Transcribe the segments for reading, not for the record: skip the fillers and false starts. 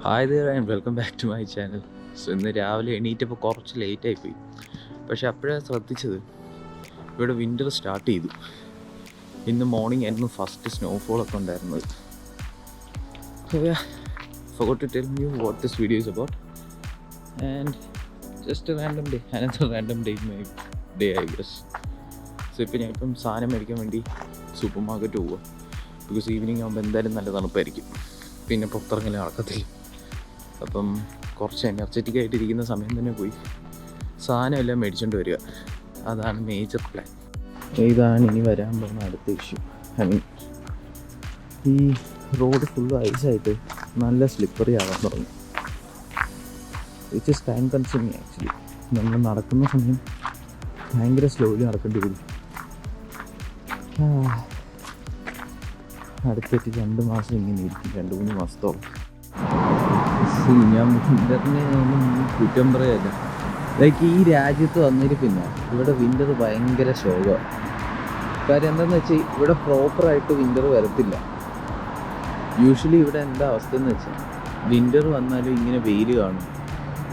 Hi there and welcome back to my channel. So ഇന്ന് രാവിലെ എണീറ്റപ്പോൾ കുറച്ച് ലേറ്റായി പോയി. പക്ഷേ അപ്പോഴാണ് ശ്രദ്ധിച്ചത് ഇവിടെ വിൻ്റർ സ്റ്റാർട്ട് ചെയ്തു. ഇന്ന് മോർണിംഗ് ആയിരുന്നു ഫസ്റ്റ് സ്നോഫോളൊക്കെ ഉണ്ടായിരുന്നത്. So yeah, forgot to tell you what this video is about. And just a random day, another random day in my day I guess. So ഇപ്പോൾ ഞാനിപ്പം സാധനം മേടിക്കാൻ വേണ്ടി സൂപ്പർ മാർക്കറ്റ് പോവുക. ബിക്കോസ് ഈവനിങ് ആകുമ്പോൾ എന്തായാലും നല്ല തണുപ്പായിരിക്കും, പിന്നെ പുറത്തിറങ്ങൽ നടക്കത്തില്ല. അപ്പം കുറച്ച് എനർജറ്റിക് ആയിട്ടിരിക്കുന്ന സമയം തന്നെ പോയി സാധനം എല്ലാം മേടിച്ചുകൊണ്ട് വരിക. അതാണ് മേജർ പ്ലാൻ. ഇതാണ് ഇനി വരാൻ പോകുന്ന അടുത്ത ഇഷ്യൂ. ഐ മീൻ ഈ റോഡ് ഫുള്ള് ഐസായിട്ട് നല്ല സ്ലിപ്പറി ആവാൻ തുടങ്ങി. It's time consuming actually. നമ്മൾ നടക്കുന്ന സമയം ഭയങ്കര സ്ലോലി നടക്കേണ്ടി വരും. അടുത്തെത്തി 2 മാസം ഇങ്ങനെ ഇരിക്കും, 2-3 മാസത്തോളം. ഞാൻ വിൻ്ററിനെ കുറ്റം പറയല്ല. ലൈക്ക് ഈ രാജ്യത്ത് വന്നതിന് പിന്നെ ഇവിടെ വിൻ്റർ ഭയങ്കര ശോകമാണ്. കാര്യം എന്താണെന്ന് വെച്ചാൽ ഇവിടെ പ്രോപ്പറായിട്ട് വിൻ്റർ വരത്തില്ല. യൂഷ്വലി ഇവിടെ എന്താ അവസ്ഥ എന്ന് വെച്ചാൽ വിൻ്റർ വന്നാലും ഇങ്ങനെ വെയിൽ കാണും,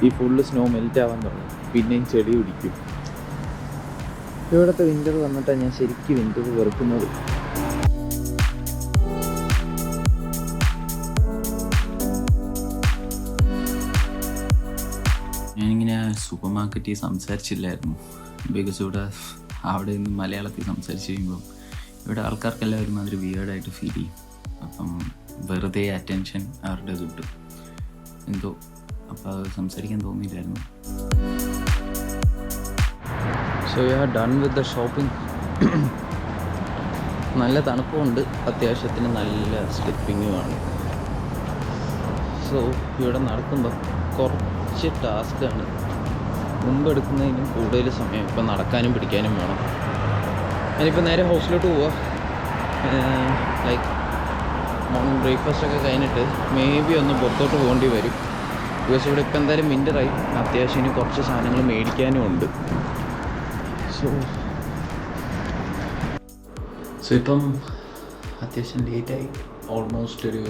ഈ ഫുള്ള് സ്നോ മെൽറ്റ് ആവാൻ തുടങ്ങും, പിന്നെയും ചെടി പിടിക്കും. ഇവിടുത്തെ വിൻ്റർ വന്നിട്ടാണ് ഞാൻ ശരിക്കും വിൻ്റർ വെറുക്കുന്നത്. ഞാനിങ്ങനെ സൂപ്പർ മാർക്കറ്റിൽ സംസാരിച്ചില്ലായിരുന്നു. ബിക്കോസ് അവിടെ നിന്ന് മലയാളത്തിൽ സംസാരിച്ച് കഴിയുമ്പോൾ ഇവിടെ ആൾക്കാർക്കെല്ലാവരും അതൊരു വിയേർഡായിട്ട് ഫീൽ ചെയ്യും. അപ്പം വെറുതെ അറ്റൻഷൻ അവരുടെ കിട്ടും എന്തോ. അപ്പോൾ അത് സംസാരിക്കാൻ തോന്നിയില്ലായിരുന്നു. So you are done with the shopping. നല്ല തണുപ്പുമുണ്ട്, അത്യാവശ്യത്തിന് നല്ല സ്ലിപ്പിങ്ങുമാണ്. സോ ഇവിടെ നടക്കുമ്പോൾ കുറച്ച് ടാസ്ക്കാണ്. മുമ്പ് എടുക്കുന്നതിനും കൂടുതൽ സമയം ഇപ്പം നടക്കാനും പിടിക്കാനും വേണം. ഞാനിപ്പോൾ നേരെ ഹൗസിലോട്ട് പോവുക. ലൈക്ക് മോർണിംഗ് ബ്രേക്ക്ഫാസ്റ്റൊക്കെ കഴിഞ്ഞിട്ട് മേ ബി ഒന്ന് പുറത്തോട്ട് പോകേണ്ടി വരും. ബിക്കോസ് ഇവിടെ ഇപ്പം എന്തായാലും വിൻ്ററായി, അത്യാവശ്യം ഇനി കുറച്ച് സാധനങ്ങൾ മേടിക്കാനും ഉണ്ട്. സോ ഇപ്പം അത്യാവശ്യം ലേറ്റായി, ഓൾമോസ്റ്റ് ഒരു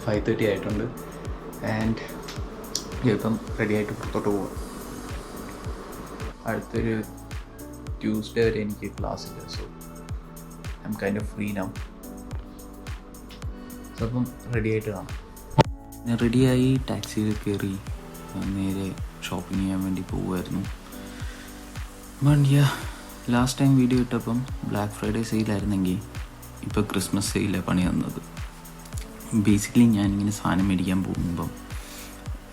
5:30 ആയിട്ടുണ്ട്. ആൻഡ് ഇപ്പം റെഡിയായിട്ട് പുറത്തോട്ട് പോവാം. അടുത്തൊരു ട്യൂസ്ഡേ വരെ എനിക്ക് ക്ലാസ് ഇല്ല. So I M kind of free now. So അപ്പം റെഡിയായിട്ട് കാണാം. ഞാൻ റെഡിയായി ടാക്സിയിൽ കയറി നേരെ ഷോപ്പിംഗ് ചെയ്യാൻ വേണ്ടി പോവുമായിരുന്നു. ലാസ്റ്റ് ടൈം വീഡിയോ ഇട്ടപ്പം ബ്ലാക്ക് ഫ്രൈഡേ സെയിലായിരുന്നെങ്കിൽ ഇപ്പോൾ ക്രിസ്മസ് സെയിലാണ് പണി വന്നത്. ബേസിക്കലി ഞാനിങ്ങനെ സാധനം മേടിക്കാൻ പോകുമ്പം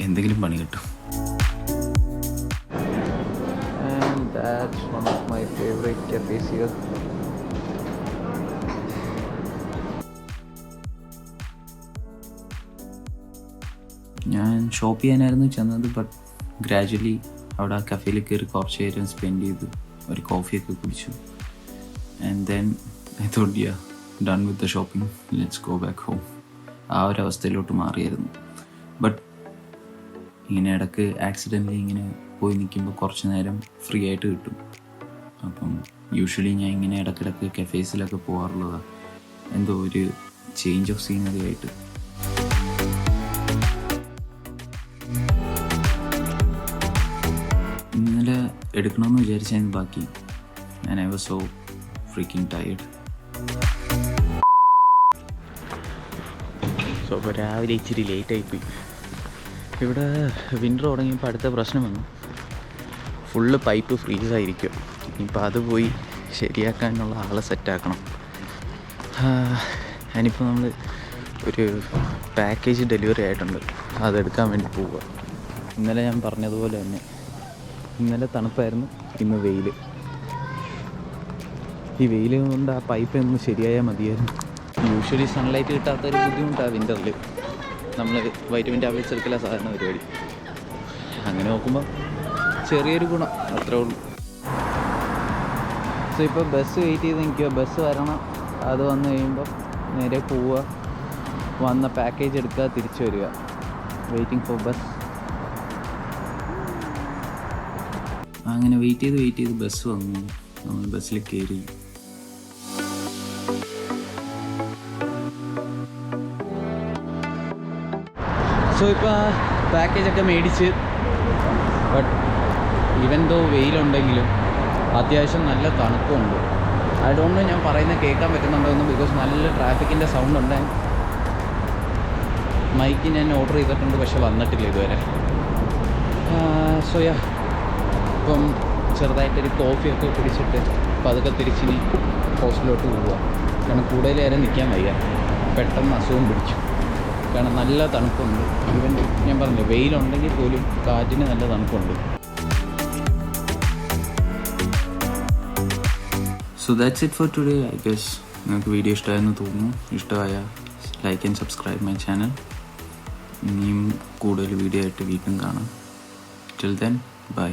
എന്തെങ്കിലും പണി കിട്ടും. And that's one of my favorite cafes here. ഞാൻ ഷോപ്പ് ചെയ്യാനായിരുന്നു ചെന്നത്, ബട്ട് ഗ്രാജുവലി അവിടെ ആ കഫേയിൽ കയറി കുറച്ച് നേരം സ്പെൻഡ് ചെയ്തു, ഒരു കോഫിയൊക്കെ കുടിച്ചു. And then I thought yeah done with the shopping, let's go back home. ആ ഒരു അവസ്ഥയിലോട്ട് മാറിയായിരുന്നു. ബട്ട് ഇങ്ങനെ ഇടയ്ക്ക് ആക്സിഡൻ്റലി ഇങ്ങനെ പോയി നിൽക്കുമ്പോൾ കുറച്ച് നേരം ഫ്രീ ആയിട്ട് കിട്ടും. അപ്പം യൂഷ്വലി ഞാൻ ഇങ്ങനെ ഇടയ്ക്കിടയ്ക്ക് കഫേസിലൊക്കെ പോകാറുള്ളതാണ്, എന്തോ ഒരു ചേഞ്ച് ഓഫ് സീനറി ആയിട്ട്. ഇന്നലെ എടുക്കണമെന്ന് വിചാരിച്ചായിരുന്നു ബാക്കി. I was so freaking tired. So ഇപ്പോൾ രാവിലെ ഇച്ചിരി ലേറ്റായിപ്പോയി. ഇവിടെ വിൻ്റർ തുടങ്ങിയപ്പോൾ അടുത്ത പ്രശ്നം വന്നു, ഫുള്ള് പൈപ്പ് ഫ്രീസായിരിക്കും. ഇനിയിപ്പോൾ അത് പോയി ശരിയാക്കാനുള്ള ആളെ സെറ്റാക്കണം. ഞാനിപ്പോൾ നമ്മൾ ഒരു പാക്കേജ് ഡെലിവറി ആയിട്ടുണ്ട്, അതെടുക്കാൻ വേണ്ടി പോവുക. ഇന്നലെ ഞാൻ പറഞ്ഞതുപോലെ തന്നെ ഇന്നലെ തണുപ്പായിരുന്നു, ഇന്ന് വെയിൽ. ഈ വെയിൽ കൊണ്ട് ആ പൈപ്പ് ഒന്ന് ശരിയായാൽ മതിയായിരുന്നു. യൂഷ്വലി സൺലൈറ്റ് കിട്ടാത്തൊരു ബുദ്ധിമുട്ടാണ് വിൻ്ററിൽ. നമ്മൾ വൈറ്റമിൻ ടാബ്ലറ്റ്സ് എടുക്കില്ല സാധാരണ പരിപാടി. അങ്ങനെ നോക്കുമ്പോൾ ചെറിയൊരു ഗുണം അത്രേ ഉള്ളൂ. സോ ഇപ്പോൾ ബസ് വെയിറ്റ് ചെയ്ത് നിൽക്കുക, ബസ് വരണം. അത് വന്നു കഴിയുമ്പോൾ നേരെ പോവുക, വന്ന പാക്കേജ് എടുക്കുക, തിരിച്ചു വരിക. Waiting for bus. അങ്ങനെ വെയിറ്റ് ചെയ്ത് ബസ് വന്നു. നമ്മൾ ബസ്സിൽ കയറി. സോ ഇപ്പോൾ പാക്കേജൊക്കെ മേടിച്ച്, ബട്ട് ഈവൻ ദോ വെയിലുണ്ടെങ്കിലും അത്യാവശ്യം നല്ല തണുപ്പുണ്ട്. അതുകൊണ്ട് ഞാൻ പറയുന്നത് കേൾക്കാൻ പറ്റുന്നുണ്ടോയെന്ന്, ബിക്കോസ് നല്ല ട്രാഫിക്കിൻ്റെ സൗണ്ട് ഉണ്ട്. മൈക്ക് ഞാൻ ഓർഡർ ചെയ്തിട്ടുണ്ട്, പക്ഷെ വന്നിട്ടില്ല ഇതുവരെ. സോ യാ, ഇപ്പം ചെറുതായിട്ടൊരു കോഫിയൊക്കെ കുടിച്ചിട്ട് പതുക്കെ തിരിച്ചിനി ഹോസ്റ്റലിലോട്ട് പോവുക. കാരണം കൂടുതൽ നേരം നിൽക്കാൻ വയ്യ, പെട്ടെന്ന് അസുഖം പിടിച്ചു. കാരണം നല്ല തണുപ്പുണ്ട്. ഈവൻ ഞാൻ പറഞ്ഞില്ലേ, വെയിലുണ്ടെങ്കിൽ പോലും കാറ്റിന് നല്ല തണുപ്പുണ്ട്. So that's it for today. I guess നിങ്ങൾക്ക് വീഡിയോ ഇഷ്ടമായെന്ന് തോന്നുന്നു. ഇഷ്ടമായ like and subscribe my channel. ഇനിയും കൂടുതൽ വീഡിയോ ആയിട്ട് വീണ്ടും കാണാം. Till then bye.